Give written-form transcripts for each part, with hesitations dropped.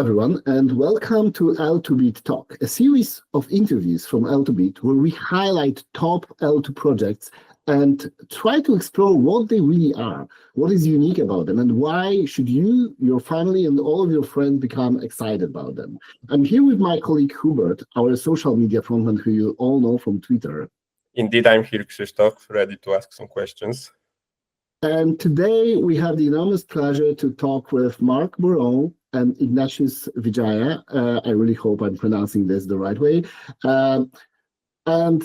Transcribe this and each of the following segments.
everyone, and welcome to L2BEAT Talk, a series of interviews from L2BEAT where we highlight top L2 projects and try to explore what they really are, what is unique about them, and why should you, your family, and all of your friends become excited about them. I'm here with my colleague Hubert, our social media frontman who you all know from Twitter. Indeed, I'm here, Krzysztof, ready to ask some questions. And today we have the enormous pleasure to talk with Marc Boiron and Ignatius Widjaja. I really hope I'm pronouncing this the right way. And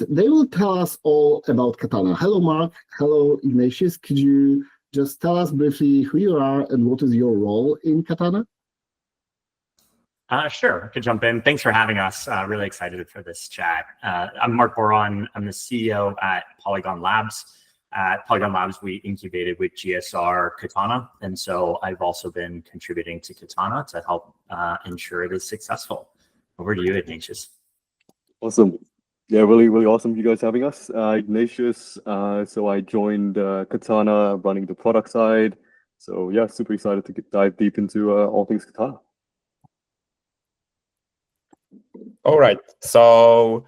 they will tell us all about Katana. Hello, Marc. Hello, Ignatius. Could you just tell us briefly who you are and what is your role in Katana? Sure, I could jump in. Thanks for having us. Really excited for this chat. I'm Marc Boiron. I'm the CEO at Polygon Labs. At Polygon Labs, we incubated with GSR Katana, and so I've also been contributing to Katana to help ensure it is successful. Over to you, Ignatius. Awesome. Yeah, really awesome you guys having us. Ignatius, so I joined Katana running the product side. So yeah, super excited to dive deep into all things Katana. All right, so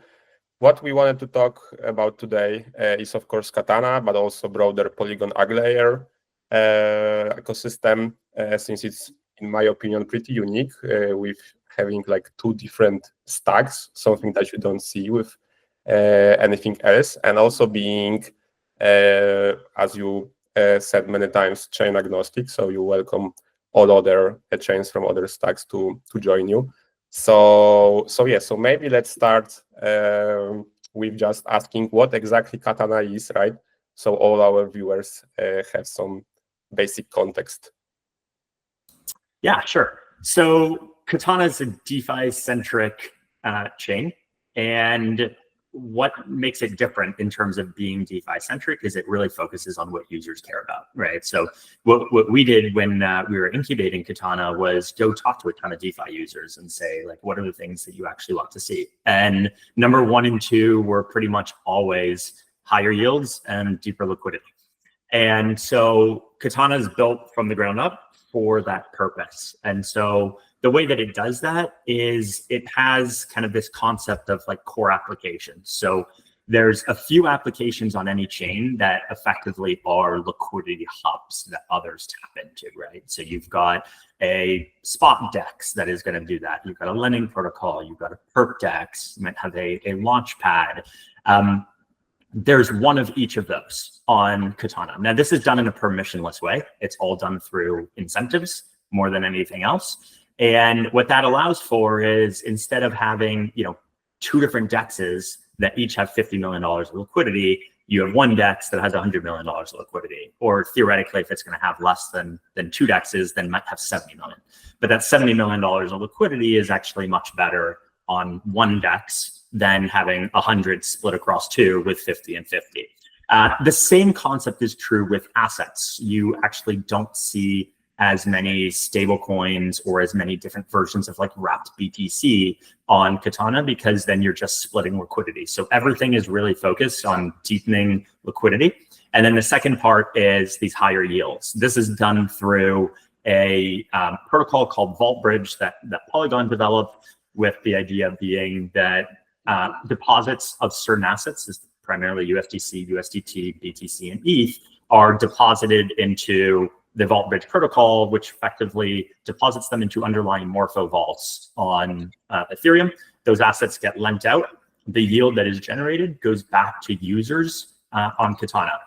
what we wanted to talk about today is, of course, Katana, but also broader Polygon ag layer ecosystem, since it's, in my opinion, pretty unique with having like two different stacks, something that you don't see with anything else, and also being, as you said many times, chain agnostic. So you welcome all other chains from other stacks to join you. So maybe let's start with just asking what exactly Katana is, right? So all our viewers have some basic context. Yeah, sure. So Katana is a DeFi-centric chain, and what makes it different in terms of being DeFi-centric is it really focuses on what users care about, right? So what we did when we were incubating Katana was go talk to a ton of DeFi users and say, like, what are the things that you actually want to see? And number 1 and 2 were pretty much always higher yields and deeper liquidity. And so Katana is built from the ground up for that purpose. And so the way that it does that is it has kind of this concept of like core applications. So there's a few applications on any chain that effectively are liquidity hubs that others tap into, right? So you've got a spot DEX that is going to do that. You've got a lending protocol. You've got a perp DEX. You might have a launch pad. There's one of each of those on Katana. Now, this is done in a permissionless way. It's all done through incentives more than anything else. And what that allows for is instead of having, 2 different DEXs that each have $50 million of liquidity, you have one DEX that has $100 million of liquidity. Or theoretically, if it's going to have less than 2 DEXs, then might have 70 million. But that $70 million of liquidity is actually much better on one DEX than having 100 split across 2 with 50 and 50. The same concept is true with assets. You actually don't see as many stable coins or as many different versions of like wrapped BTC on Katana because then you're just splitting liquidity. So everything is really focused on deepening liquidity. And then the second part is these higher yields. This is done through a protocol called Vault Bridge that Polygon developed, with the idea being that deposits of certain assets, is primarily USDC, USDT, BTC, and ETH, are deposited into the Vault Bridge protocol, which effectively deposits them into underlying morpho vaults on Ethereum. Those assets get lent out. The yield that is generated goes back to users on Katana.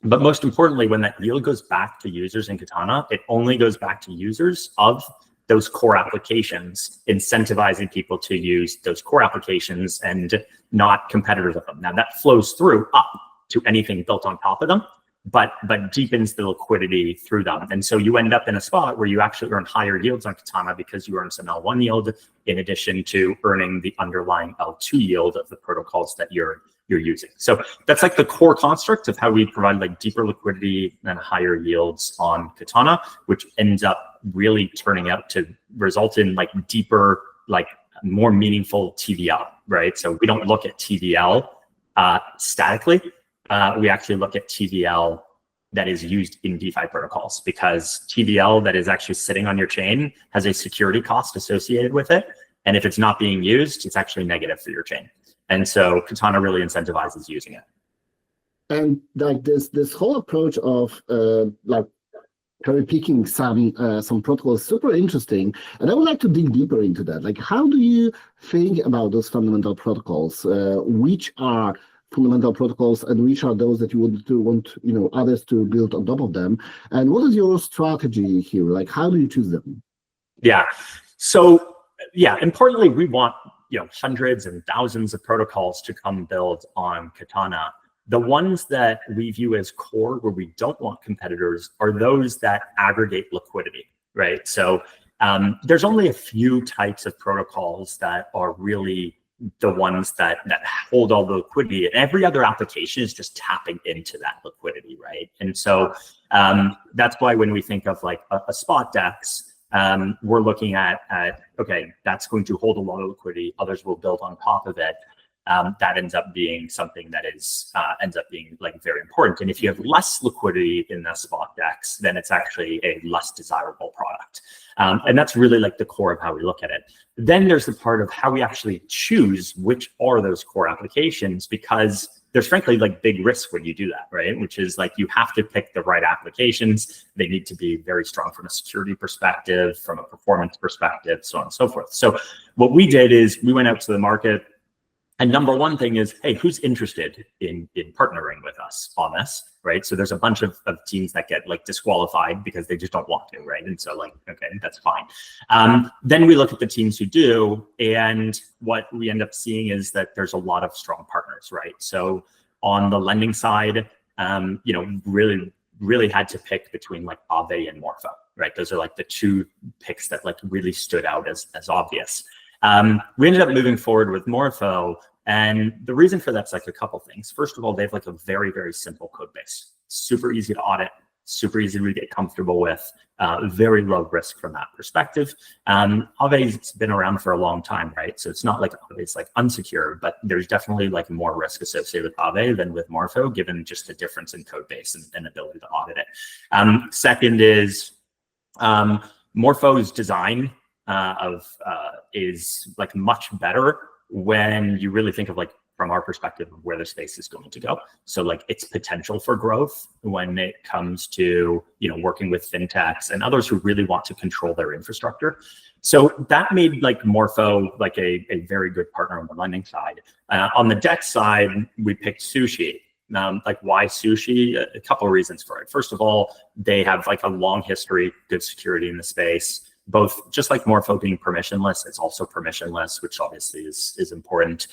But most importantly, when that yield goes back to users in Katana, it only goes back to users of those core applications, incentivizing people to use those core applications and not competitors of them. Now that flows through up to anything built on top of them, but deepens the liquidity through them. And so you end up in a spot where you actually earn higher yields on Katana because you earn some L1 yield in addition to earning the underlying L2 yield of the protocols that you're using. So that's like the core construct of how we provide like deeper liquidity and higher yields on Katana, which ends up really turning out to result in like deeper, like more meaningful TVL, right? So we don't look at TVL statically. We actually look at TVL that is used in DeFi protocols, because TVL that is actually sitting on your chain has a security cost associated with it. And if it's not being used, it's actually negative for your chain. And so Katana really incentivizes using it. And like this whole approach of like cherry picking some protocols, super interesting. And I would like to dig deeper into that. Like, how do you think about those fundamental protocols? Which are fundamental protocols, and which are those that you would want others to build on top of them? And what is your strategy here? Like, how do you choose them? Yeah. So yeah, importantly, we want hundreds and thousands of protocols to come build on Katana. The ones that we view as core, where we don't want competitors, are those that aggregate liquidity, right? So there's only a few types of protocols that are really the ones that hold all the liquidity, and every other application is just tapping into that liquidity, right? And so that's why when we think of like a spot DEX, we're looking at okay, that's going to hold a lot of liquidity. Others will build on top of it. That ends up being something that ends up being like very important. And if you have less liquidity in the spot DEX, then it's actually a less desirable product. And that's really like the core of how we look at it. Then there's the part of how we actually choose which are those core applications, because there's frankly like big risk when you do that, right? Which is like you have to pick the right applications. They need to be very strong from a security perspective, from a performance perspective, so on and so forth. So what we did is we went out to the market. And number one thing is, hey, who's interested in partnering with us on this, right? So there's a bunch of teams that get like disqualified because they just don't want to, right? And so like, okay, that's fine. Then we look at the teams who do, and what we end up seeing is that there's a lot of strong partners, right? So on the lending side, really had to pick between like Aave and Morpho, right? Those are like the two picks that like really stood out as obvious. We ended up moving forward with Morpho, and the reason for that's like a couple things. First of all, they have like a very, very simple code base, super easy to audit, super easy to get comfortable with, very low risk from that perspective. Aave's been around for a long time, right? So it's not like Aave's like unsecure, but there's definitely like more risk associated with Aave than with Morpho, given just the difference in code base and ability to audit it. Second is Morpho's design is like much better when you really think of like from our perspective of where the space is going to go. So like its potential for growth when it comes to working with fintechs and others who really want to control their infrastructure. So that made like Morpho like a very good partner on the lending side. On the debt side, we picked Sushi. Like why Sushi? A couple of reasons for it. First of all, they have like a long history, good security in the space. Both, just like Morpho being permissionless, it's also permissionless, which obviously is important.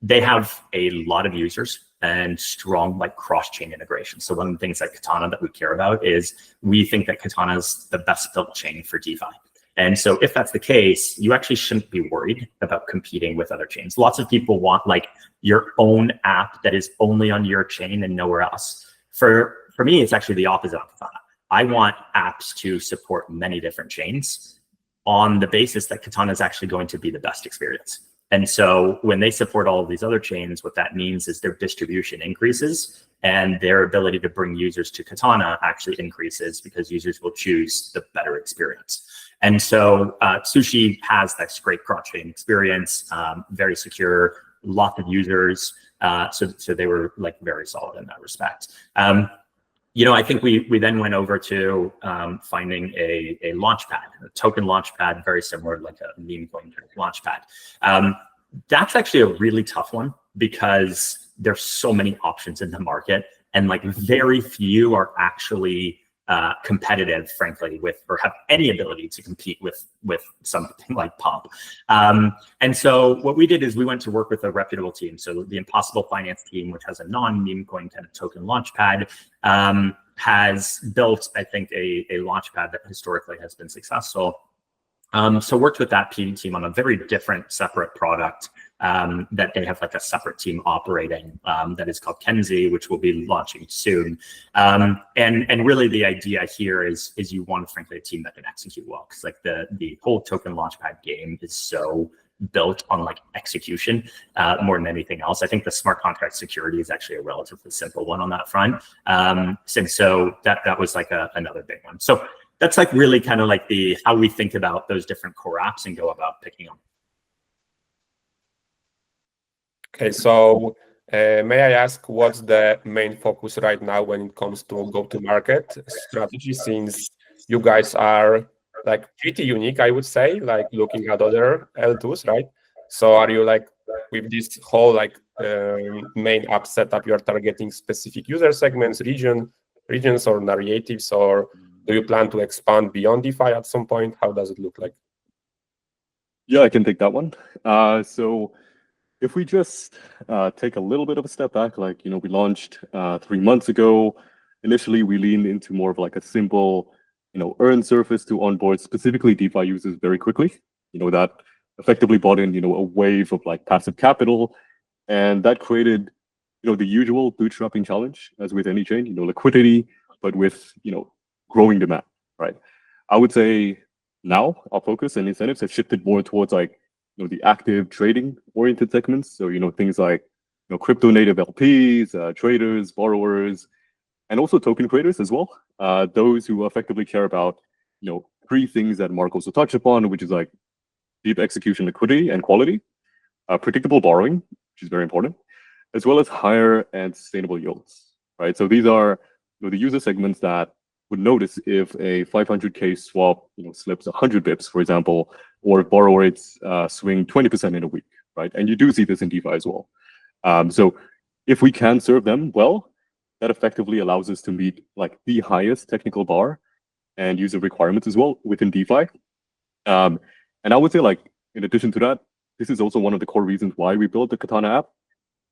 They have a lot of users and strong like cross-chain integration. So one of the things at Katana that we care about is we think that Katana is the best built chain for DeFi. And so if that's the case, you actually shouldn't be worried about competing with other chains. Lots of people want like your own app that is only on your chain and nowhere else. For me, it's actually the opposite of Katana. I want apps to support many different chains on the basis that Katana is actually going to be the best experience. And so when they support all of these other chains, what that means is their distribution increases and their ability to bring users to Katana actually increases because users will choose the better experience. And so Sushi has that great cross-chain experience, very secure, lots of users. So they were like very solid in that respect. I think we then went over to finding a launchpad, a token launchpad, very similar to like a meme coin launchpad. That's actually a really tough one because there's so many options in the market, and like very few are actually competitive, frankly, with or have any ability to compete with something like Pump. And so what we did is we went to work with a reputable team. So the Impossible Finance team, which has a non-meme coin kind of token launchpad, has built, I think, a launchpad that historically has been successful. So worked with that team on a very different, separate product that they have like a separate team operating that is called Kenzie, which will be launching soon. And really the idea here is you want, frankly, a team that can execute well, because like the whole token launchpad game is so built on like execution more than anything else. I think the smart contract security is actually a relatively simple one on that front. And so that was like another big one. So that's like really kind of like how we think about those different core apps and go about picking them. Okay, so may I ask what's the main focus right now when it comes to go-to-market strategy, since you guys are like pretty unique, I would say, like looking at other L2s, right? So are you like with this whole like main app setup, you are targeting specific user segments, regions or narratives, or do you plan to expand beyond DeFi at some point? How does it look like? Yeah, I can take that one. So if we just take a little bit of a step back, like, we launched 3 months ago. Initially, we leaned into more of like a simple, earn surface to onboard specifically DeFi users very quickly. That effectively brought in, a wave of like passive capital, and that created, the usual bootstrapping challenge as with any chain, liquidity, but with, growing demand, right? I would say now our focus and incentives have shifted more towards like, the active trading oriented segments. So, things like, crypto native LPs, traders, borrowers, and also token creators as well. Those who effectively care about, 3 things that Marc also touched upon, which is like deep execution liquidity and quality, predictable borrowing, which is very important, as well as higher and sustainable yields, right? So these are, the user segments that would notice if a 500K swap, slips 100 bips, for example, or if borrow rates swing 20% in a week, right? And you do see this in DeFi as well. So if we can serve them well, that effectively allows us to meet like the highest technical bar and user requirements as well within DeFi. And I would say, like, in addition to that, this is also one of the core reasons why we built the Katana app,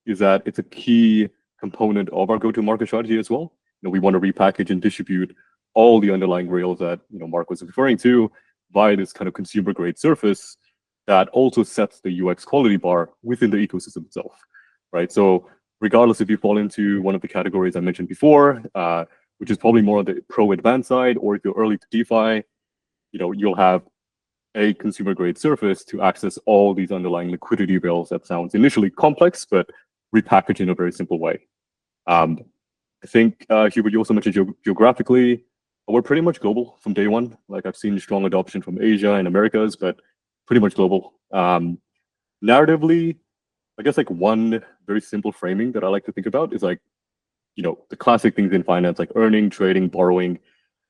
is that it's a key component of our go-to-market strategy as well. We want to repackage and distribute all the underlying rails that Marc was referring to via this kind of consumer-grade surface that also sets the UX quality bar within the ecosystem itself, right? So regardless if you fall into one of the categories I mentioned before, which is probably more on the pro-advanced side, or if you're early to DeFi, you'll have a consumer-grade surface to access all these underlying liquidity rails that sounds initially complex, but repackaged in a very simple way. I think, Hubert, you also mentioned geographically, we're pretty much global from day one. Like, I've seen strong adoption from Asia and Americas, but pretty much global. Narratively, I guess like one very simple framing that I like to think about is like, the classic things in finance, like earning, trading, borrowing,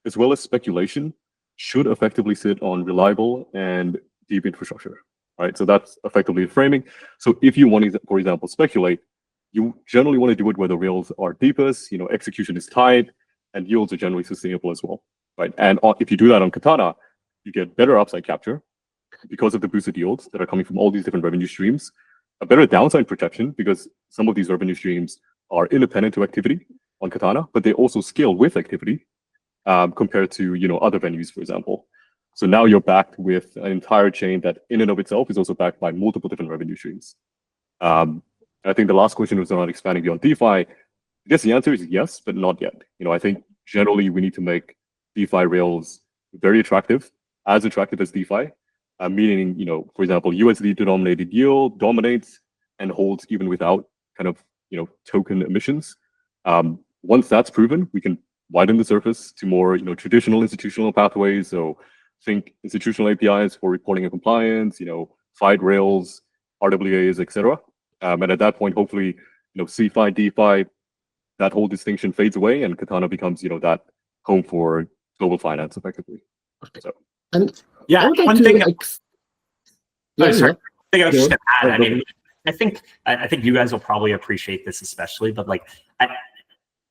as well as speculation, should effectively sit on reliable and deep infrastructure, right? So that's effectively the framing. So if you want to, for example, speculate, you generally want to do it where the rails are deepest, execution is tight, and yields are generally sustainable as well, right? And if you do that on Katana, you get better upside capture because of the boosted yields that are coming from all these different revenue streams, a better downside protection because some of these revenue streams are independent to activity on Katana, but they also scale with activity compared to other venues, for example. So now you're backed with an entire chain that in and of itself is also backed by multiple different revenue streams. I think the last question was around expanding beyond DeFi. I guess the answer is yes, but not yet. I think generally we need to make DeFi rails very attractive as DeFi, meaning, for example, USD denominated yield dominates and holds even without kind of, token emissions. Once that's proven, we can widen the surface to more, traditional institutional pathways. So think institutional APIs for reporting and compliance, FIDE rails, RWAs, etc. And at that point, hopefully, CFI, DeFi, that whole distinction fades away and Katana becomes, that home for global finance effectively. So, and yeah, I would like one to thing. sorry. I think I was just going to add. I Go mean, I think you guys will probably appreciate this especially, but like,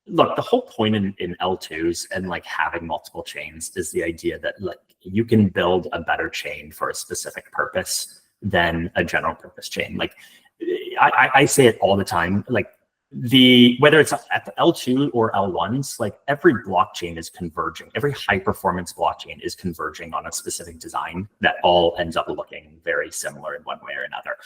look, the whole point in L2s and like having multiple chains is the idea that like you can build a better chain for a specific purpose than a general purpose chain. Like I say it all the time, like whether it's at the L2 or L1s, like every blockchain is converging. Every high performance blockchain is converging on a specific design that all ends up looking very similar in one way or another.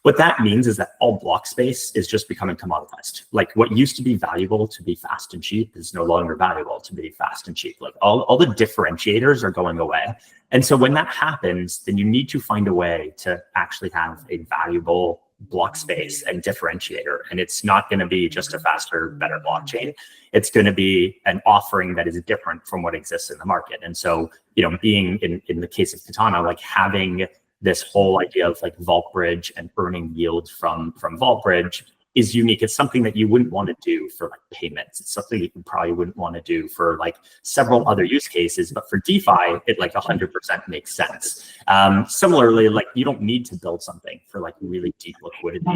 What that means is that all block space is just becoming commoditized. Like what used to be valuable to be fast and cheap is no longer valuable to be fast and cheap. Like all the differentiators are going away. And so when that happens, then you need to find a way to actually have a valuable block space and differentiator. And it's not going to be just a faster, better blockchain. It's going to be an offering that is different from what exists in the market. And so, you know, being in the case of Katana, like having this whole idea of like Vault Bridge and earning yield from Vault Bridge is unique. It's something that you wouldn't want to do for like payments. It's something you probably wouldn't want to do for like several other use cases, but for DeFi, it like 100% makes sense. Similarly, like you don't need to build something for like really deep liquidity,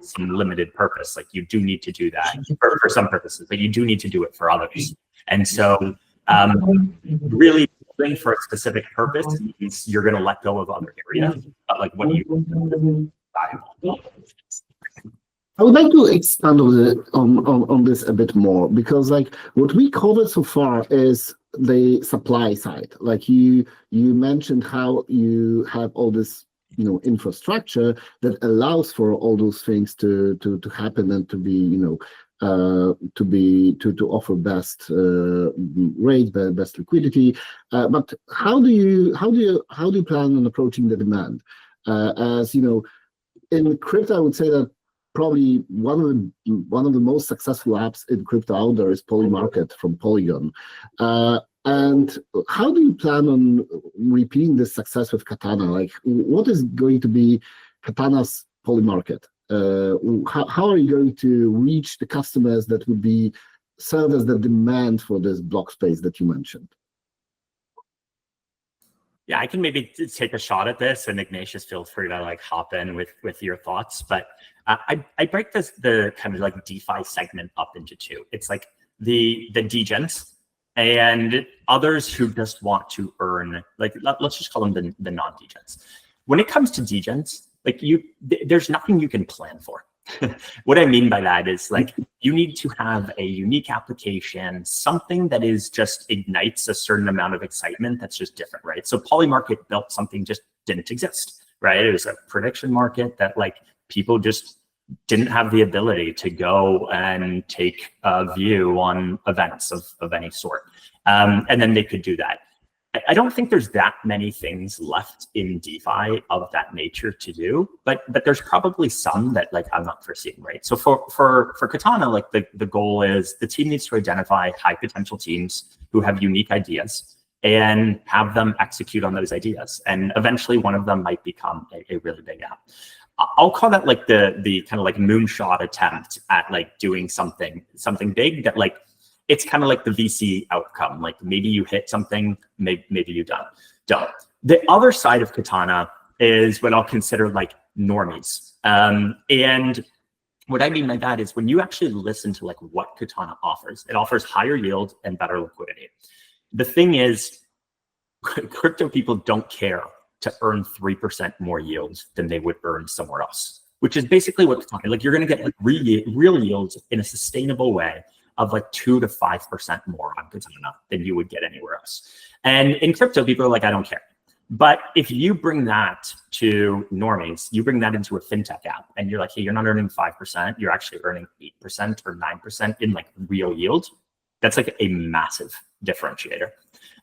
some limited purpose. Like you do need to do that for some purposes, but you do need to do it for others. And so really building for a specific purpose means you're going to let go of other areas, but like what you valuable. I would like to expand on this a bit more, because like what we covered so far is the supply side. Like you mentioned how you have all this, you know, infrastructure that allows for all those things to happen and to be, you know, to offer best rate, best liquidity. But how do you plan on approaching the demand? As you know, in crypto, I would say that probably one of the most successful apps in crypto out there is Polymarket from Polygon. And how do you plan on repeating this success with Katana? Like, what is going to be Katana's Polymarket? How are you going to reach the customers that would be serve as the demand for this block space that you mentioned? Yeah, I can maybe take a shot at this, and Ignatius, feel free to like hop in with your thoughts. But I break the kind of like DeFi segment up into two. It's like the degens and others who just want to earn, like let's just call them the non-degens. When it comes to degens, like there's nothing you can plan for. What I mean by that is like you need to have a unique application, something that is just ignites a certain amount of excitement that's just different, right? So Polymarket built something just didn't exist, right? It was a prediction market that like people just didn't have the ability to go and take a view on events of any sort. And then they could do that. I don't think there's that many things left in DeFi of that nature to do, but there's probably some that like I'm not foreseeing, right? So for Katana, like the goal is the team needs to identify high potential teams who have unique ideas and have them execute on those ideas. And eventually one of them might become a really big app. I'll call that like the kind of like moonshot attempt at like doing something big that like, it's kind of like the VC outcome. Like maybe you hit something, maybe you don't. The other side of Katana is what I'll consider like normies. And what I mean by that is when you actually listen to like what Katana offers, it offers higher yield and better liquidity. The thing is, crypto people don't care to earn 3% more yield than they would earn somewhere else, which is basically what Katana, like you're gonna get like real yields in a sustainable way of like 2 to 5% more on Katana than you would get anywhere else. And in crypto, people are like, I don't care. But if you bring that to normies, you bring that into a fintech app and you're like, hey, you're not earning 5%, you're actually earning 8% or 9% in like real yield. That's like a massive differentiator.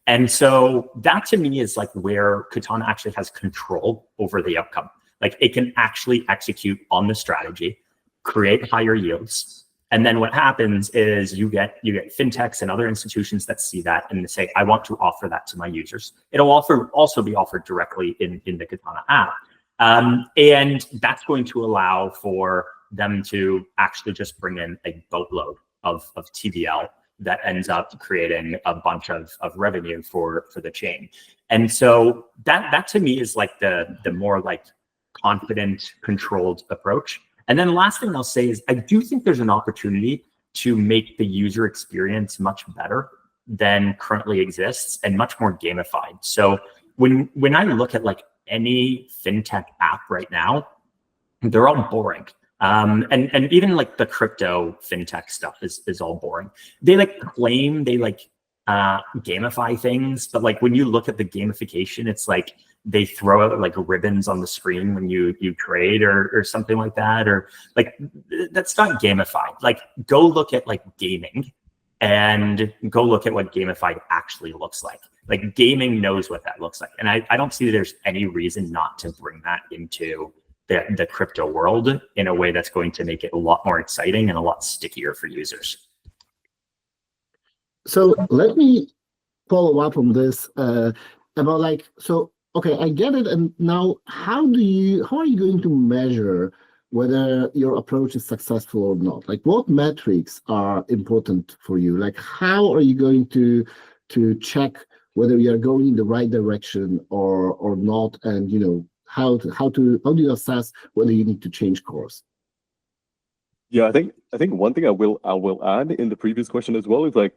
And so that to me is like where Katana actually has control over the outcome. Like it can actually execute on the strategy, create higher yields. And then what happens is you get fintechs and other institutions that see that and they say, I want to offer that to my users. It'll also be offered directly in the Katana app. And that's going to allow for them to actually just bring in a boatload of TVL that ends up creating a bunch of revenue for the chain. And so that to me is like the more like confident, controlled approach. And then the last thing I'll say is I do think there's an opportunity to make the user experience much better than currently exists and much more gamified. So when I look at like any fintech app right now, they're all boring. And even like the crypto fintech stuff is all boring. They like claim they like gamify things, but like when you look at the gamification, it's like they throw out like ribbons on the screen when you trade or something like that, or like that's not gamified. Like go look at like gaming and go look at what gamified actually looks like. Like gaming knows what that looks like. And I don't see there's any reason not to bring that into the crypto world in a way that's going to make it a lot more exciting and a lot stickier for users. So let me follow up on this about like, so, okay, I get it. And now how are you going to measure whether your approach is successful or not? Like what metrics are important for you? Like how are you going to check whether you are going in the right direction or not? And, you know, how do you assess whether you need to change course? Yeah, I think one thing I will add in the previous question as well is like,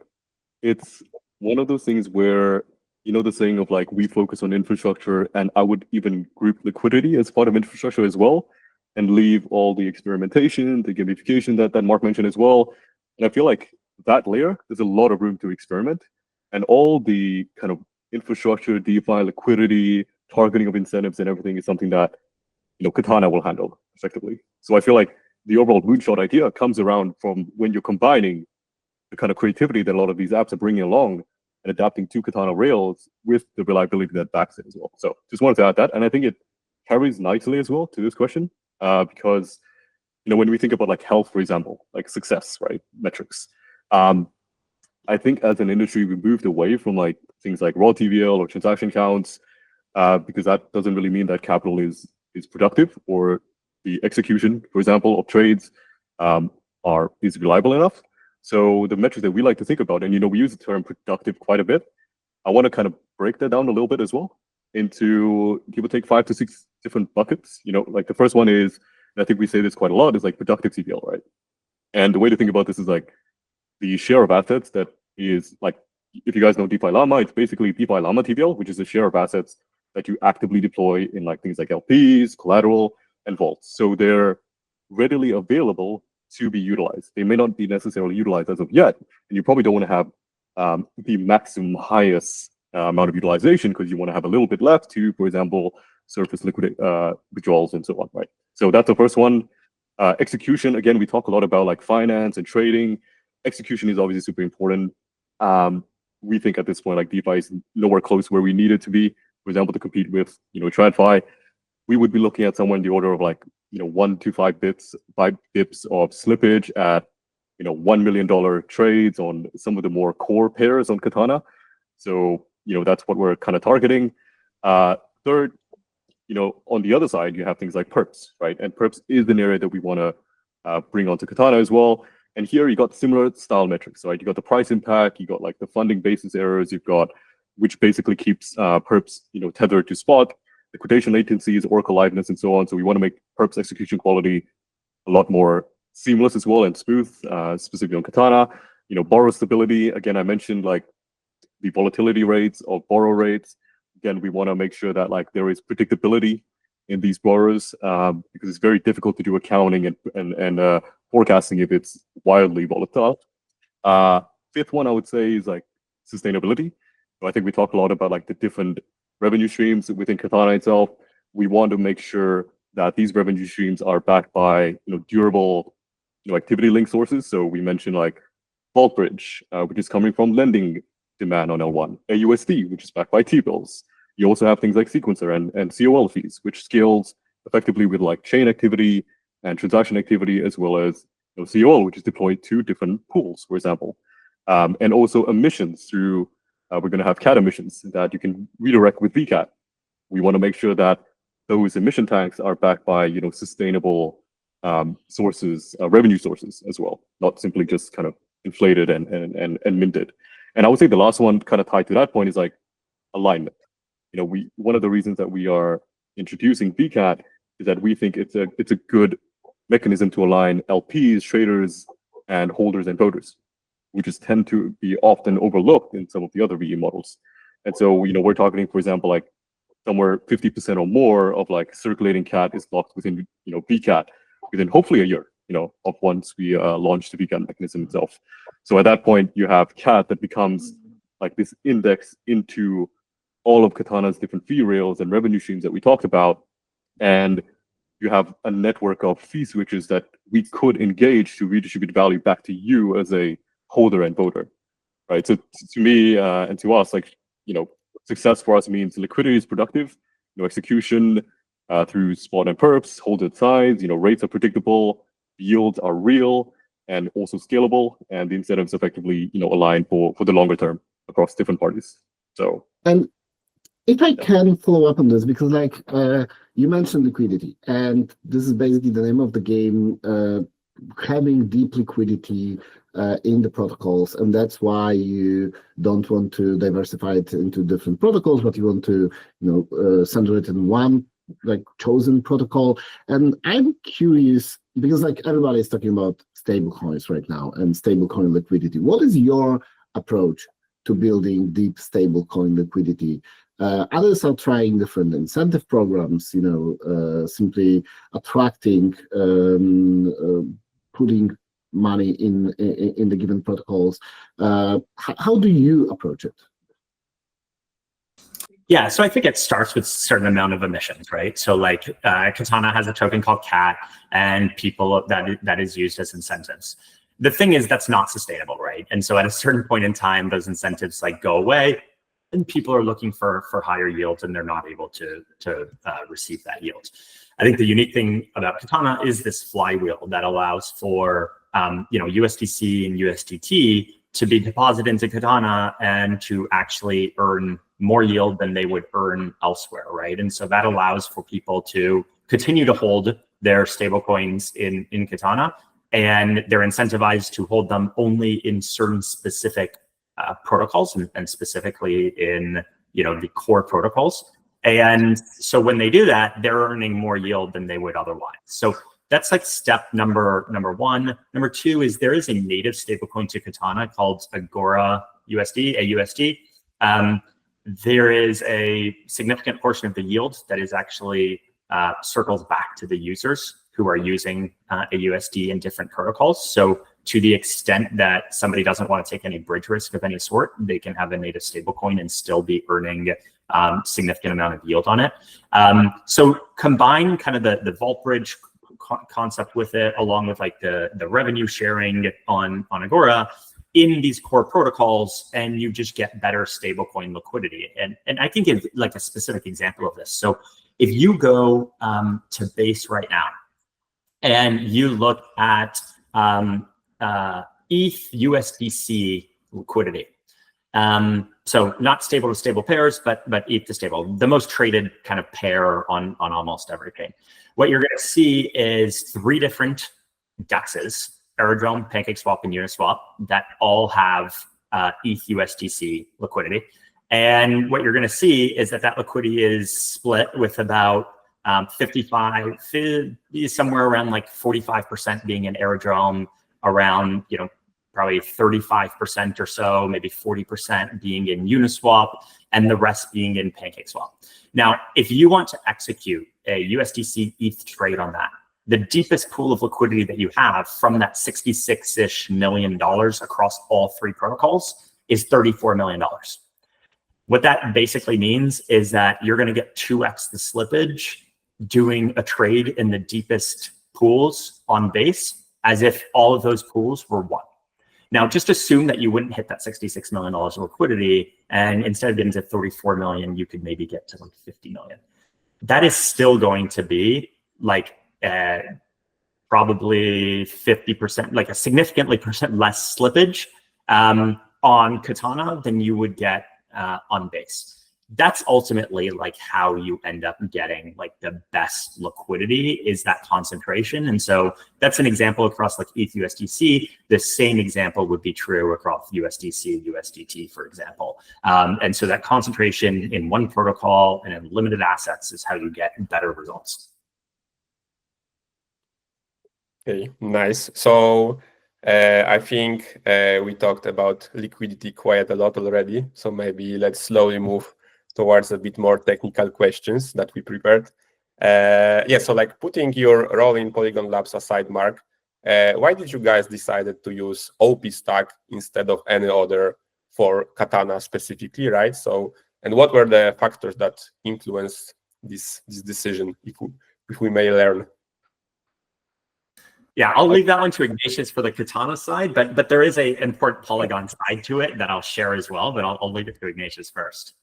it's one of those things where, you know, the saying of like, we focus on infrastructure, and I would even group liquidity as part of infrastructure as well, and leave all the experimentation, the gamification that Mark mentioned as well. And I feel like that layer, there's a lot of room to experiment, and all the kind of infrastructure, DeFi, liquidity, targeting of incentives and everything is something that, you know, Katana will handle effectively. So I feel like the overall moonshot idea comes around from when you're combining the kind of creativity that a lot of these apps are bringing along and adapting to Katana Rails with the reliability that backs it as well. So just wanted to add that. And I think it carries nicely as well to this question because, you know, when we think about like health, for example, like success, right, metrics, I think as an industry, we moved away from like things like raw TVL or transaction counts because that doesn't really mean that capital is productive, or the execution, for example, of trades is reliable enough. So the metrics that we like to think about, and you know, we use the term productive quite a bit. I want to kind of break that down a little bit as well into give or take 5 to 6 different buckets. You know, like the first one is, and I think we say this quite a lot, is like productive TVL, right? And the way to think about this is like the share of assets that is like, if you guys know DeFi Llama, it's basically DeFi Llama TVL, which is the share of assets that you actively deploy in like things like LPs, collateral, and vaults. So they're readily available to be utilized. They may not be necessarily utilized as of yet, and you probably don't want to have the maximum highest amount of utilization because you want to have a little bit left to, for example, surface liquid withdrawals and so on, right? So that's the first one. Execution, again, we talk a lot about like finance and trading. Execution is obviously super important. We think at this point, like DeFi is nowhere close where we need it to be, for example, to compete with, you know, TradFi. We would be looking at somewhere in the order of like, you know, 1 to 5 bips of slippage at, you know, $1 million trades on some of the more core pairs on Katana. So, you know, that's what we're kind of targeting. Third, you know, on the other side, you have things like perps, right? And perps is an area that we want to bring onto Katana as well. And here you got similar style metrics, right? You got the price impact, you got like the funding basis errors, you've got, which basically keeps perps, you know, tethered to spot, the quotation latencies, oracle liveness, and so on. So we want to make perps execution quality a lot more seamless as well and smooth, specifically on Katana. You know, borrow stability. Again, I mentioned like the volatility rates of borrow rates. Again, we want to make sure that like there is predictability in these borrowers because it's very difficult to do accounting and forecasting if it's wildly volatile. Fifth one I would say is like sustainability. So I think we talk a lot about like the different revenue streams within Katana itself. We want to make sure that these revenue streams are backed by, you know, durable, you know, activity link sources. So we mentioned like Vault Bridge, which is coming from lending demand on L1, AUSD, which is backed by T-bills. You also have things like sequencer and COL fees, which scales effectively with like chain activity and transaction activity, as well as, you know, COL, which is deployed to different pools, for example. And also emissions through, we're going to have CAT emissions that you can redirect with VCAT. We want to make sure that those emission tanks are backed by, you know, sustainable sources, revenue sources as well, not simply just kind of inflated and minted. And I would say the last one kind of tied to that point is like alignment. You know, one of the reasons that we are introducing VCAT is that we think it's a good mechanism to align LPs, traders, and holders and voters, which is tend to be often overlooked in some of the other VE models. And so, you know, we're talking, for example, like somewhere 50% or more of like circulating CAT is locked within, you know, VCAT. within hopefully a year, of once we launch the beacon mechanism itself. So at that point, you have CAT that becomes like this index into all of Katana's different fee rails and revenue streams that we talked about. And you have a network of fee switches that we could engage to redistribute value back to you as a holder and voter, right? So to me and to us, like, success for us means liquidity is productive, execution through spot and perps, hold at size, rates are predictable, yields are real and also scalable, and the incentives effectively, align for the longer term across different parties. So, and if I can follow up on this, because like you mentioned liquidity, and this is basically the name of the game, having deep liquidity in the protocols, and that's why you don't want to diversify it into different protocols, but you want to, center it in one like chosen protocol. And I'm curious, because like everybody is talking about stable coins right now and stablecoin liquidity. What is your approach to building deep stablecoin liquidity? Others are trying different incentive programs, simply attracting, putting money in the given protocols. How do you approach it? Yeah, so I think it starts with a certain amount of emissions, right? So like Katana has a token called CAT, and people that is used as incentives. The thing is that's not sustainable, right? And so at a certain point in time, those incentives like go away, and people are looking for higher yields, and they're not able to receive that yield. I think the unique thing about Katana is this flywheel that allows for USDC and USDT to be deposited into Katana and to actually earn more yield than they would earn elsewhere, right? And so that allows for people to continue to hold their stable coins in Katana, and they're incentivized to hold them only in certain specific protocols, and specifically in the core protocols. And so when they do that, they're earning more yield than they would otherwise. So that's like step number one. Number two is there is a native stablecoin to Katana called Agora USD, AUSD. There is a significant portion of the yield that is actually circles back to the users who are using AUSD in different protocols. So to the extent that somebody doesn't want to take any bridge risk of any sort, they can have a native stablecoin and still be earning significant amount of yield on it. So combine kind of the vault bridge concept with it, along with like the revenue sharing on Agora in these core protocols, and you just get better stablecoin liquidity. And I think it's like a specific example of this. So if you go to Base right now and you look at ETH USDC liquidity, so not stable to stable pairs, but ETH to stable, the most traded kind of pair on almost everything. What you're going to see is 3 different DEXs, Aerodrome, PancakeSwap, and Uniswap, that all have ETH USDC liquidity. And what you're going to see is that liquidity is split with about 55, somewhere around like 45% being in Aerodrome, around probably 35% or so, maybe 40% being in Uniswap, and the rest being in PancakeSwap. Now, if you want to execute a USDC ETH trade on that, the deepest pool of liquidity that you have from that $66-ish million across all 3 protocols is $34 million. What that basically means is that you're going to get 2x the slippage doing a trade in the deepest pools on Base, as if all of those pools were one. Now, just assume that you wouldn't hit that $66 million of liquidity, and instead of getting to 34 million, you could maybe get to like 50 million. That is still going to be like probably 50%, like a significantly percent less slippage on Katana than you would get on Base. That's ultimately like how you end up getting like the best liquidity, is that concentration. And so that's an example across like ETH USDC. The same example would be true across USDC and USDT, for example. And so that concentration in one protocol and in limited assets is how you get better results. Okay, nice. So I think we talked about liquidity quite a lot already. So maybe let's slowly move towards a bit more technical questions that we prepared. Yeah, so like putting your role in Polygon Labs aside, Mark, why did you guys decided to use OP stack instead of any other for Katana specifically, right? So, and what were the factors that influenced this decision, if we may learn? Yeah, I'll leave that one to Ignatius for the Katana side, but there is a important Polygon side to it that I'll share as well, but I'll leave it to Ignatius first.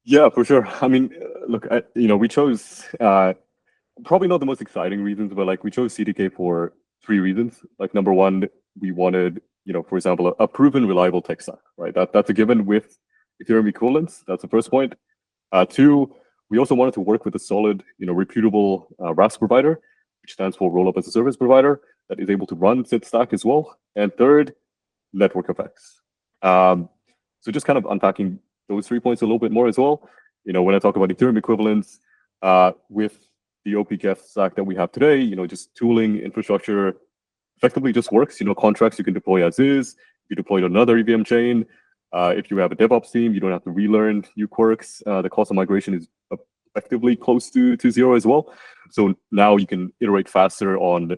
Yeah, for sure. I mean, look, we chose probably not the most exciting reasons, but like we chose CDK for 3 reasons. Like number one, we wanted, for example, a proven, reliable tech stack, right? That's a given with Ethereum equivalents. That's the first point. 2, we also wanted to work with a solid, reputable RAS provider, which stands for Rollup as a Service Provider, that is able to run said stack as well. And 3rd, network effects. So just kind of unpacking those 3 points a little bit more as well. When I talk about Ethereum equivalents, with the OPGEF stack that we have today, just tooling, infrastructure, effectively just works. Contracts you can deploy as is. You deploy to another EVM chain. If you have a DevOps team, you don't have to relearn new quirks. The cost of migration is effectively close to 0 as well. So now you can iterate faster on,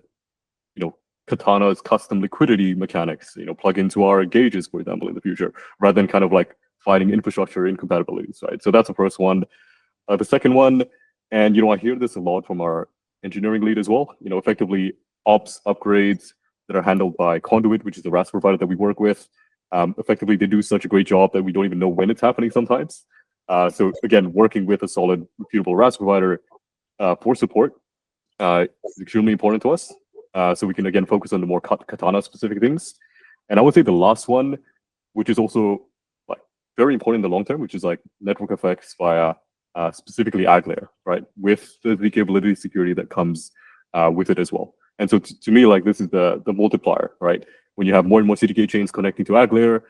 Katana's custom liquidity mechanics, plug into our gauges, for example, in the future, rather than kind of like fighting infrastructure incompatibilities, right? So that's the first one. The second one, and I hear this a lot from our engineering lead as well, effectively ops upgrades that are handled by Conduit, which is the RAS provider that we work with. Effectively, they do such a great job that we don't even know when it's happening sometimes. So again, working with a solid, reputable RAS provider for support is extremely important to us. So we can, again, focus on the more Katana-specific things. And I would say the last one, which is also like very important in the long term, which is like network effects via specifically AgLayer, right? With the capability security that comes with it as well. And so to me, like this is the multiplier, right? When you have more and more CDK chains connecting to AgLayer,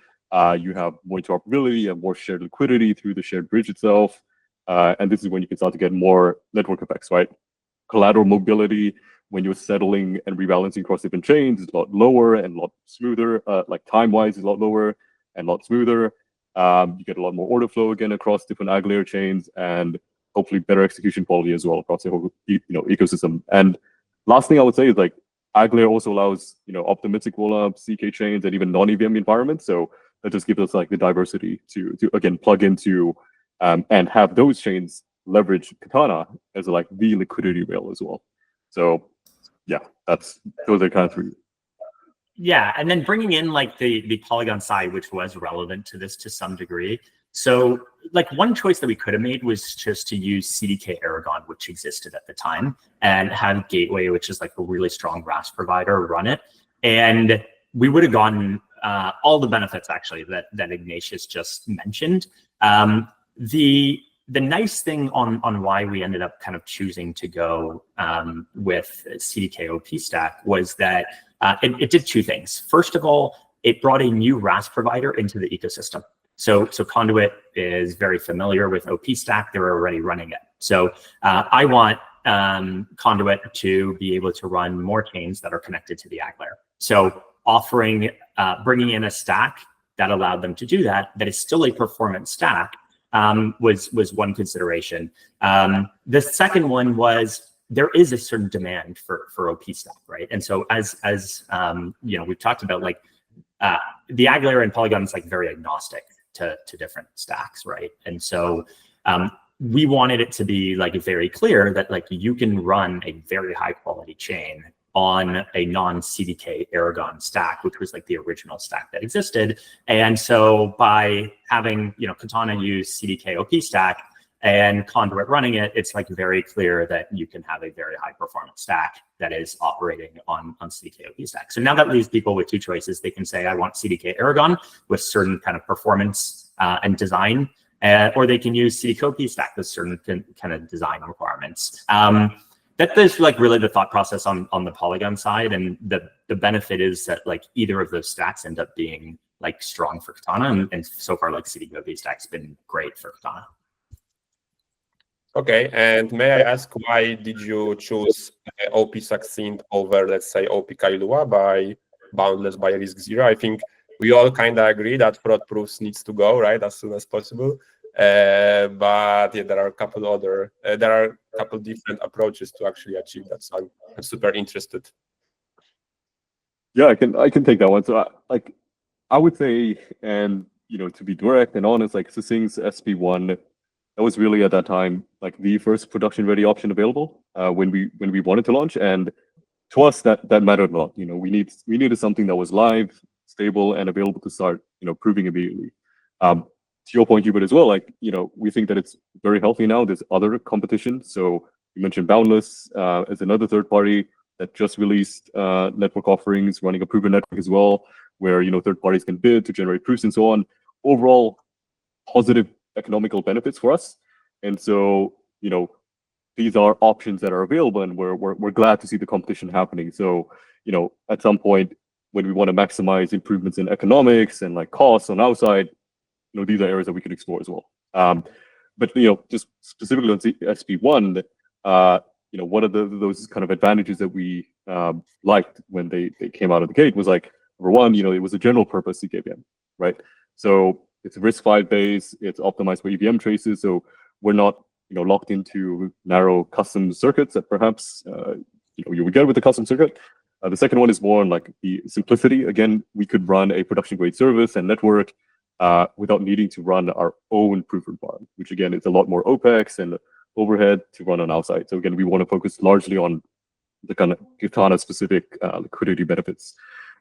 you have more interoperability, you have more shared liquidity through the shared bridge itself. And this is when you can start to get more network effects, right? Collateral mobility, when you're settling and rebalancing across different chains, is a lot lower and a lot smoother. Like time-wise, is a lot lower and a lot smoother. You get a lot more order flow again across different AgLayer chains, and hopefully better execution quality as well across the whole ecosystem. And last thing I would say is like AgLayer also allows optimistic rollup, CK chains, and even non-EVM environments. So that just gives us like the diversity to again plug into and have those chains leverage Katana as like the liquidity rail as well. So yeah, those are kind of 3. Yeah, and then bringing in like the Polygon side, which was relevant to this to some degree. So like one choice that we could have made was just to use CDK Aragon, which existed at the time, and have Gateway, which is like a really strong RAS provider, run it. And we would have gotten all the benefits actually that Ignatius just mentioned. The nice thing on why we ended up kind of choosing to go with CDK OP stack was that it did 2 things. First of all, it brought a new RAS provider into the ecosystem. So Conduit is very familiar with OP stack. They're already running it. So I want Conduit to be able to run more chains that are connected to the AgLayer. So bringing in a stack that allowed them to do that is still a performance stack, was one consideration. The second one was there is a certain demand for OP stack, right? And so as we've talked about, like the AgLayer and Polygon is like very agnostic to different stacks, right? And so we wanted it to be like very clear that like you can run a very high quality chain on a non-CDK Aragon stack, which was like the original stack that existed. And so by having Katana use CDK OP stack and Conduit running it, it's like very clear that you can have a very high performance stack that is operating on CDK OP stack. So now that leaves people with 2 choices. They can say, I want CDK Aragon with certain kind of performance and design, or they can use CDK OP stack with certain kind of design requirements. That is like really the thought process on the Polygon side, and the benefit is that like either of those stacks end up being like strong for Katana, and so far like CDK OP stack's been great for Katana. Okay, and may I ask why did you choose OP Succinct over, let's say, OP Kailua by Boundless by Risk Zero? I think we all kind of agree that fraud proofs needs to go right as soon as possible. But yeah, there are a couple different approaches to actually achieve that. So I'm super interested. Yeah, I can take that one. So I would say, and to be direct and honest, like Succinct's SP1, that was really at that time like the first production ready option available when we wanted to launch, and to us that mattered a lot. We needed something that was live, stable, and available to start proving immediately. To your point, Hubert, as well, like we think that it's very healthy now. There's other competition. So you mentioned Boundless as another third party that just released network offerings running a proven network as well, where third parties can bid to generate proofs and so on. Overall, positive economical benefits for us, and so these are options that are available, and we're glad to see the competition happening. So at some point when we want to maximize improvements in economics and like costs on our side, these are areas that we could explore as well. But just specifically on SP1, one of those kind of advantages that we liked when they came out of the gate was like, number one, it was a general purpose CKVM, right? So it's RISC-V based, it's optimized for EVM traces, so we're not locked into narrow custom circuits that perhaps you would get with a custom circuit. The second one is more on like the simplicity. Again, we could run a production grade service and network without needing to run our own proof farm, which again is a lot more OPEX and overhead to run on our side. So again, we want to focus largely on the kind of Katana specific liquidity benefits.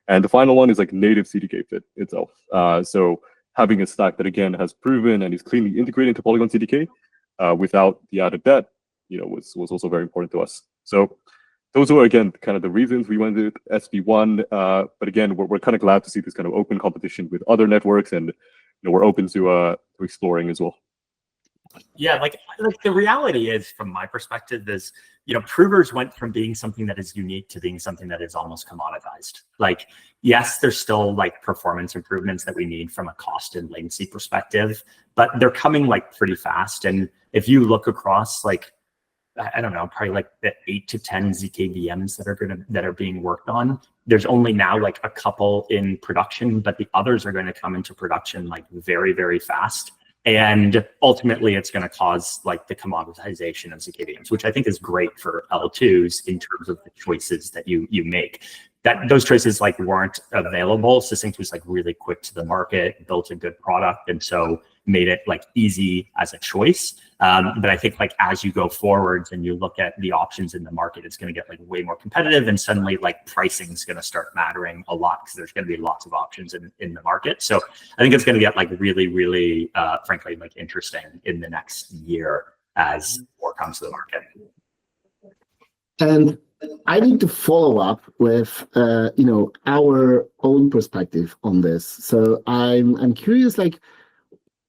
And the final one is like native CDK fit itself. So having a stack that again has proven and is cleanly integrated into Polygon CDK without the added debt, was also very important to us. So those were again kind of the reasons we went with SP1. But again, we're kind of glad to see this kind of open competition with other networks, and we're open to exploring as well. Yeah, like the reality is, from my perspective, is provers went from being something that is unique to being something that is almost commoditized. Like, yes, there's still like performance improvements that we need from a cost and latency perspective, but they're coming like pretty fast. And if you look across like, I don't know, probably like the 8 to 10 ZKVMs that are being worked on, there's only now like a couple in production, but the others are going to come into production like very, very fast. And ultimately, it's going to cause like the commoditization of ZKVMs, which I think is great for L2s in terms of the choices that you make. That those choices like weren't available. Succinct was like really quick to the market, built a good product, and so made it like easy as a choice. But I think like as you go forwards and you look at the options in the market, it's going to get like way more competitive, and suddenly like pricing is going to start mattering a lot because there's going to be lots of options in the market. So I think it's going to get like really, really, frankly, like interesting in the next year as more comes to the market. And I need to follow up with our own perspective on this. So I'm curious, like,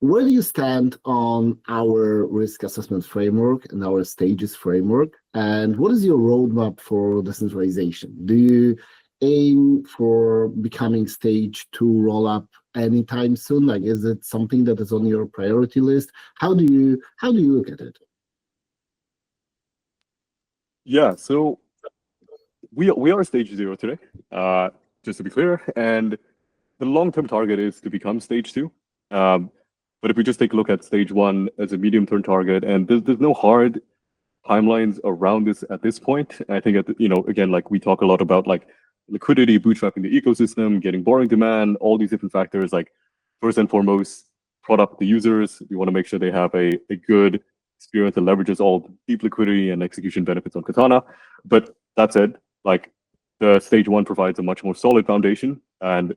where do you stand on our risk assessment framework and our stages framework? And what is your roadmap for decentralization? Do you aim for becoming stage 2 rollup anytime soon? Like, is it something that is on your priority list? How do you look at it? Yeah, so we are stage 0 today, just to be clear, and the long-term target is to become stage 2. But if we just take a look at stage 1 as a medium-term target, and there's no hard timelines around this at this point. I think again, like we talk a lot about like liquidity, bootstrapping the ecosystem, getting borrowing demand, all these different factors. Like first and foremost, product the users. We want to make sure they have a good experience that leverages all the deep liquidity and execution benefits on Katana. But that said, like the stage 1 provides a much more solid foundation, and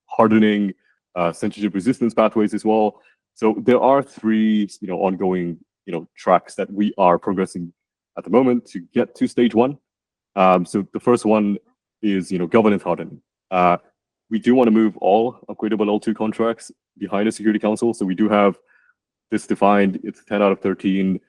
hardening censorship resistance pathways as well. So there are 3 ongoing tracks that we are progressing at the moment to get to stage 1. So the first one is governance hardening. We do want to move all upgradable L2 contracts behind a security council. So we do have this defined. It's 10 out of 13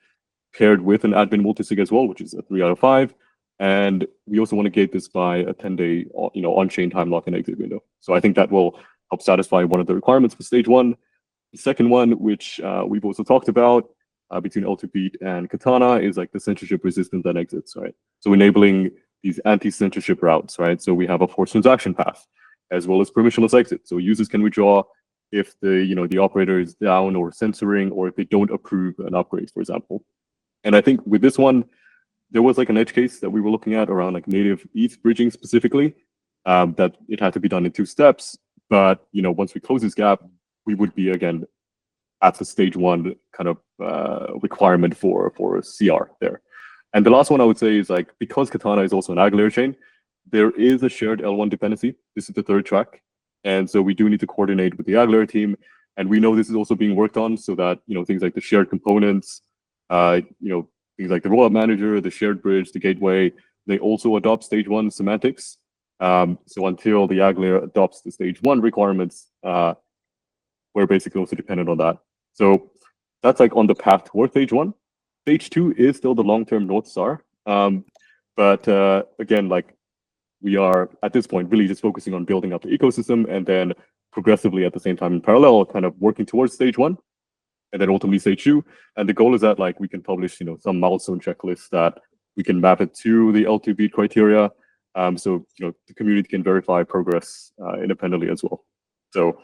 paired with an admin multisig as well, which is a 3 out of 5. And we also want to gate this by a 10-day on-chain time lock and exit window. So I think that will help satisfy one of the requirements for stage 1. The second one, which we've also talked about between L2BEAT and Katana, is like the censorship resistance and exits, right? So enabling these anti-censorship routes, right? So we have a forced transaction path as well as permissionless exit. So users can withdraw if the operator is down or censoring, or if they don't approve an upgrade, for example. And I think with this one, there was like an edge case that we were looking at around like native ETH bridging specifically, that it had to be done in 2 steps. But once we close this gap, we would be again at the stage 1 kind of requirement for CR there. And the last one I would say is like, because Katana is also an ag layer chain, there is a shared L1 dependency. This is the 3rd track. And so we do need to coordinate with the ag layer team. And we know this is also being worked on so that, things like the shared components, things like the rollup manager, the shared bridge, the gateway, they also adopt stage 1 semantics. So until the ag layer adopts the stage 1 requirements, we're basically also dependent on that. So that's like on the path towards stage 1. Stage 2 is still the long-term North Star. But again, like we are at this point really just focusing on building up the ecosystem, and then progressively at the same time in parallel, kind of working towards stage 1, and then ultimately stage 2. And the goal is that like we can publish, some milestone checklists that we can map it to the L2BEAT criteria. So the community can verify progress independently as well. So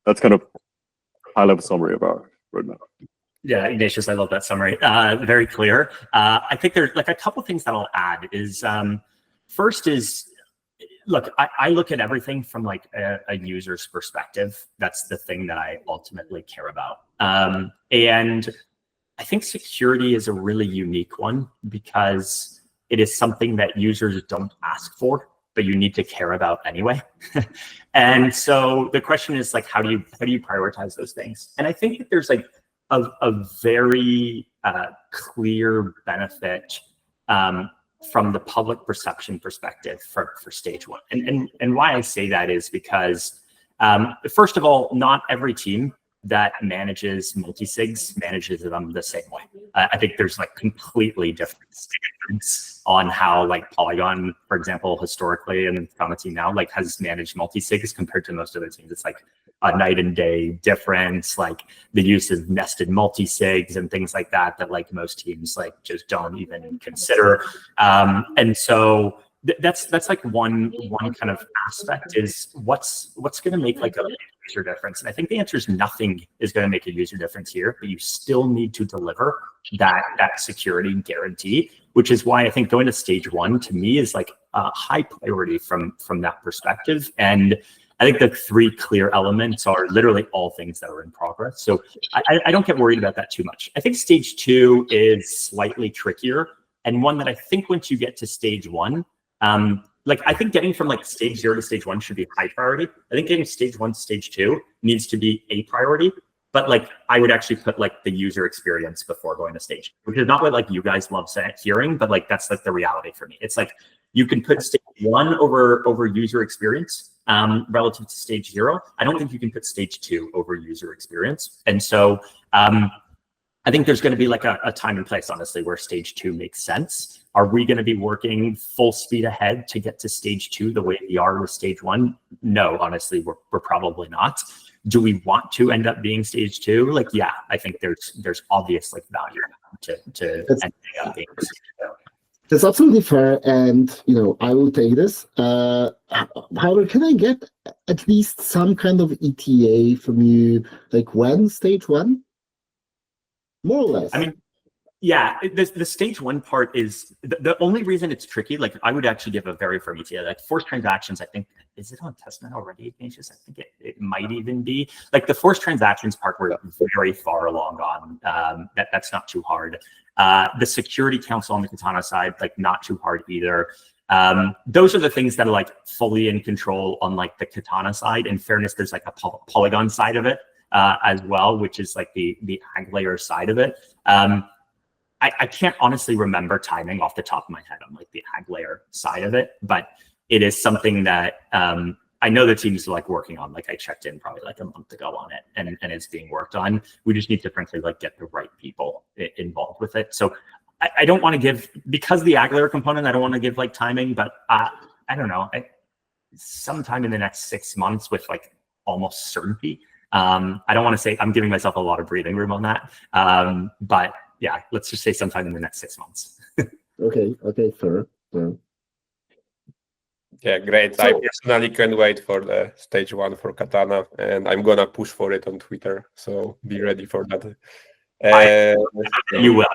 that's kind of high-level summary of our roadmap. Yeah, Ignatius, I love that summary. Very clear. I think there's like a couple things that I'll add is, first is, look, I look at everything from like a user's perspective. That's the thing that I ultimately care about. And I think security is a really unique one because it is something that users don't ask for, but you need to care about anyway. And so the question is like, how do you prioritize those things? And I think that there's like a very clear benefit from the public perception perspective for stage 1. And why I say that is because, first of all, not every team that manages multi-sigs manages them the same way. I think there's like completely different standards on how like Polygon, for example, historically, and Katana team now like has managed multi-sigs compared to most other teams. It's like a night and day difference, like the use of nested multi-sigs and things like that, that like most teams like just don't even consider. And so that's like one kind of aspect is what's going to make like a user difference. And I think the answer is nothing is going to make a user difference here, but you still need to deliver that security guarantee, which is why I think going to stage 1 to me is like a high priority from that perspective. And I think the 3 clear elements are literally all things that are in progress. So I don't get worried about that too much. I think stage 2 is slightly trickier, and one that I think once you get to stage 1, like I think getting from like stage 0 to stage 1 should be high priority. I think getting stage 1 to stage 2 needs to be a priority, but like I would actually put like the user experience before going to stage, which is not what like you guys love hearing, but like that's like the reality for me. It's like you can put stage 1 over user experience relative to stage 0. I don't think you can put stage 2 over user experience. And so I think there's going to be like a time and place, honestly, where stage 2 makes sense. Are we going to be working full speed ahead to get to stage 2 the way we are with stage 1? No, honestly, we're probably not. Do we want to end up being stage 2? Like, yeah, I think there's obvious like value to ending up being stage 2. That's absolutely fair, and I will take this. However, can I get at least some kind of ETA from you, like when stage 1? More or less. I mean, yeah, the stage 1 part is the only reason it's tricky. Like, I would actually give a very firm ETA. Like, forced transactions, I think, is it on testnet already, Ignatius? I think it might even be. Like, the forced transactions part, we're very far along on. That's not too hard. The security council on the Katana side, like, not too hard either. Those are the things that are like fully in control on like the Katana side. In fairness, there's like a Polygon side of it as well, which is like the ag layer side of it. I can't honestly remember timing off the top of my head on like the ag layer side of it, but it is something that I know the team's like working on. Like I checked in probably like a month ago on it, and it's being worked on. We just need to frankly like get the right people involved with it. So I don't want to give, because the ag layer component, I don't want to give like timing, but I don't know, sometime in the next 6 months with like almost certainty. I don't want to say, I'm giving myself a lot of breathing room on that, but yeah, let's just say sometime in the next 6 months. Okay, fair. Yeah, great. I personally can't wait for the stage 1 for Katana, and I'm gonna push for it on Twitter. So be ready for that. You will.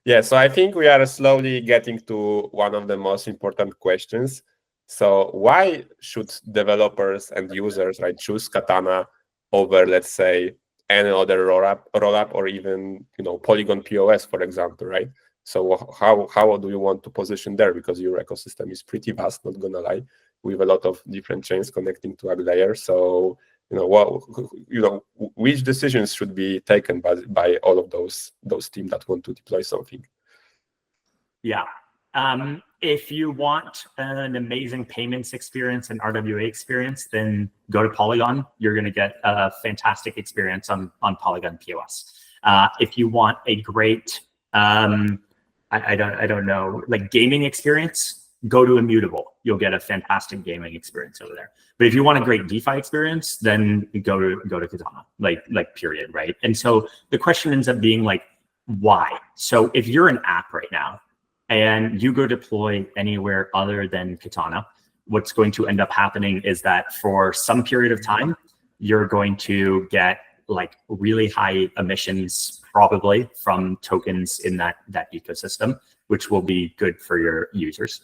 Yeah, so I think we are slowly getting to one of the most important questions. So why should developers and users choose Katana over, let's say, any other rollup or even Polygon POS, for example, right? So how do you want to position there? Because your ecosystem is pretty vast, not gonna lie, with a lot of different chains connecting to a layer. So which decisions should be taken by all of those teams that want to deploy something? Yeah. If you want an amazing payments experience and RWA experience, then go to Polygon. You're going to get a fantastic experience on Polygon POS. If you want a great, I don't know, like gaming experience, go to Immutable. You'll get a fantastic gaming experience over there. But if you want a great DeFi experience, then go to Katana, like period, right? And so the question ends up being like, why? So if you're an app right now, and you go deploy anywhere other than Katana, what's going to end up happening is that for some period of time, you're going to get like really high emissions probably from tokens in that ecosystem, which will be good for your users.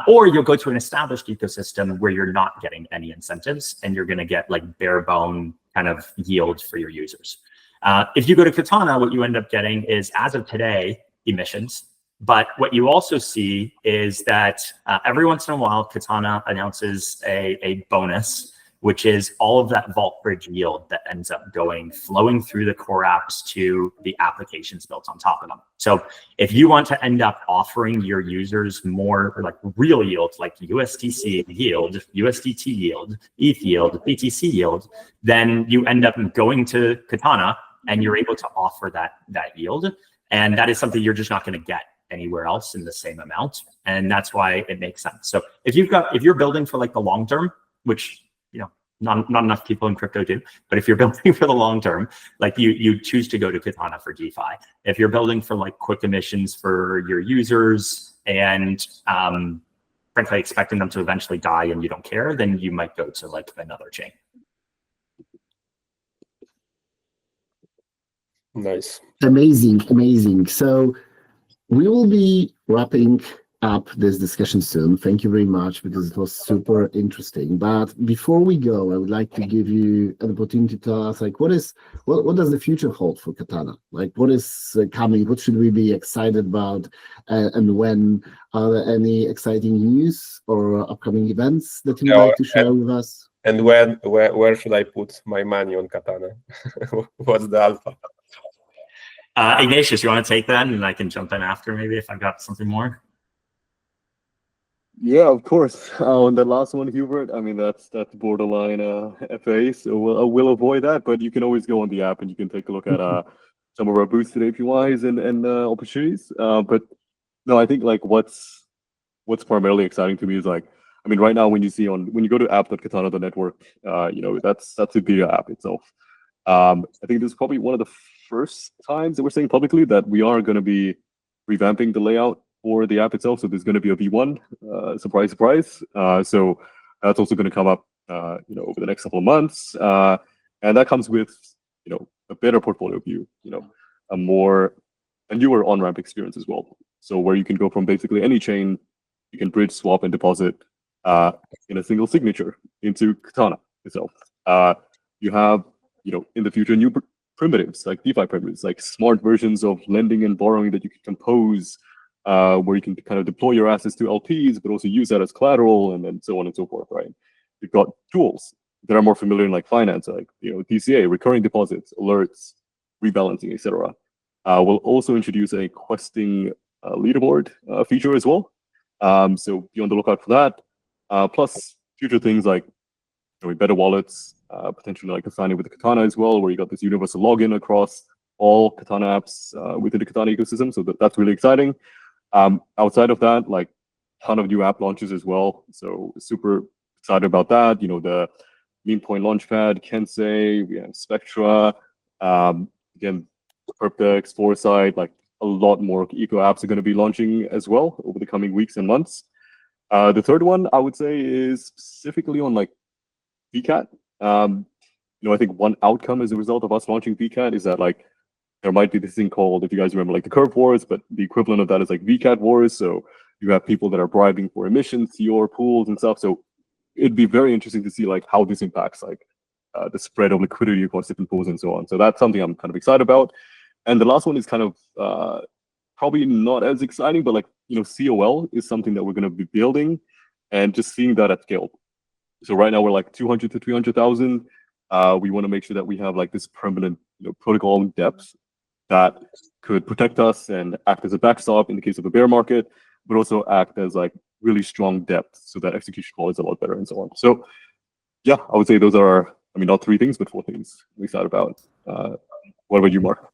Or you'll go to an established ecosystem where you're not getting any incentives and you're going to get like bare bone kind of yield for your users. If you go to Katana, what you end up getting is, as of today, emissions. But what you also see is that every once in a while, Katana announces a bonus, which is all of that Vault Bridge yield that ends up flowing through the core apps to the applications built on top of them. So if you want to end up offering your users more like real yield, like USDC yield, USDT yield, ETH yield, BTC yield, then you end up going to Katana and you're able to offer that yield. And that is something you're just not going to get anywhere else in the same amount. And that's why it makes sense. So if you're building for like the long term, which not enough people in crypto do, but if you're building for the long term, like you choose to go to Katana for DeFi. If you're building for like quick emissions for your users and frankly expecting them to eventually die and you don't care, then you might go to like another chain. Nice. Amazing. So we will be wrapping up this discussion soon. Thank you very much, because it was super interesting. But before we go, I would like to give you an opportunity to tell us, like, what does the future hold for Katana? Like, what is coming? What should we be excited about? And when are there any exciting news or upcoming events that you would like to share with us? And where should I put my money on Katana? What's the alpha? Ignatius, you want to take that, and I can jump in after maybe if I've got something more. Yeah, of course. On the last one, Hubert, I mean, that's borderline FA, so we'll avoid that. But you can always go on the app and you can take a look at some of our boosted APYs and opportunities. But no, I think like what's primarily exciting to me is like, I mean, right now when you go to app.katana.network, that's a beta app itself. I think this is probably one of the first times that we're saying publicly that we are going to be revamping the layout for the app itself. So there's going to be a V1, surprise. So that's also going to come up, over the next couple of months. And that comes with, a better portfolio view, a newer on-ramp experience as well. So where you can go from basically any chain, you can bridge, swap, and deposit in a single signature into Katana itself. You have, in the future, new primitives, like DeFi primitives, like smart versions of lending and borrowing that you can compose, where you can kind of deploy your assets to LPs, but also use that as collateral, and then so on and so forth, right? You've got tools that are more familiar in like finance, like DCA, recurring deposits, alerts, rebalancing, etc. We'll also introduce a questing leaderboard feature as well. So be on the lookout for that. Plus future things like better wallets, potentially like assigning with the Katana as well, where you got this universal login across all Katana apps within the Katana ecosystem. So that's really exciting. Outside of that, like a ton of new app launches as well. So super excited about that. The Meme Point Launchpad, Kensei, we have Spectra, again, Perpdex, Foresight, like a lot more eco apps are going to be launching as well over the coming weeks and months. The third one I would say is specifically on like VCAT. I think one outcome as a result of us launching VCAT is that like there might be this thing called, if you guys remember, like the curve wars, but the equivalent of that is like VCAT wars. So you have people that are bribing for emissions, COR pools and stuff. So it'd be very interesting to see like how this impacts like the spread of liquidity across different pools and so on. So that's something I'm kind of excited about. And the last one is kind of probably not as exciting, but like, COL is something that we're going to be building and just seeing that at scale. So right now we're like 200 to 300,000. We want to make sure that we have like this permanent protocol depth that could protect us and act as a backstop in the case of a bear market, but also act as like really strong depth so that execution quality is a lot better and so on. So yeah, I would say those are, not 3 things, but 4 things I'm excited about. What about you, Mark?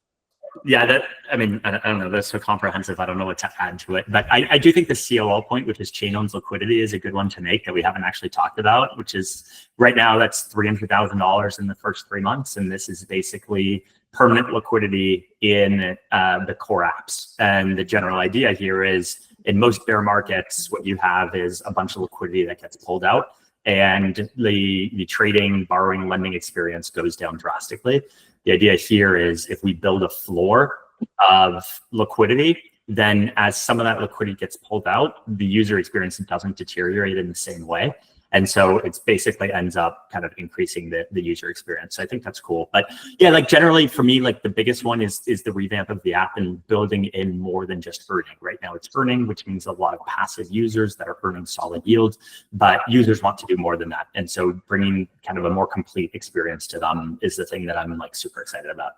Yeah, I don't know, that's so comprehensive. I don't know what to add to it, but I do think the COL point, which is chain-owns liquidity, is a good one to make that we haven't actually talked about, which is right now that's $300,000 in the first 3 months. And this is basically permanent liquidity in the core apps. And the general idea here is in most bear markets, what you have is a bunch of liquidity that gets pulled out and the trading, borrowing, lending experience goes down drastically. The idea here is if we build a floor of liquidity, then as some of that liquidity gets pulled out, the user experience doesn't deteriorate in the same way. And so it's basically ends up kind of increasing the user experience. So I think that's cool. But yeah, like generally for me, like the biggest one is the revamp of the app and building in more than just earning. Right now it's earning, which means a lot of passive users that are earning solid yields, but users want to do more than that. And so bringing kind of a more complete experience to them is the thing that I'm like super excited about.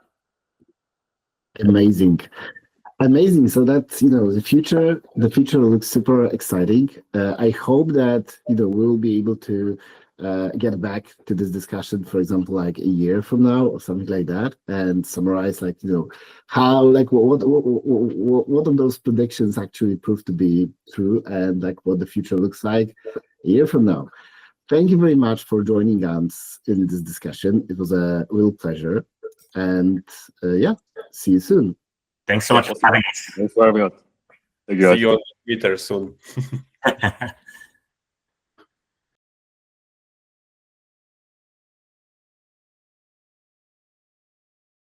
Amazing. So that's, the future looks super exciting. I hope that, we'll be able to get back to this discussion, for example, like a year from now or something like that, and summarize like, how, like what of those predictions actually proved to be true and like what the future looks like a year from now. Thank you very much for joining us in this discussion. It was a real pleasure. And see you soon. Thanks so much for having us. Thanks for having us. Thank you. See you on Twitter soon.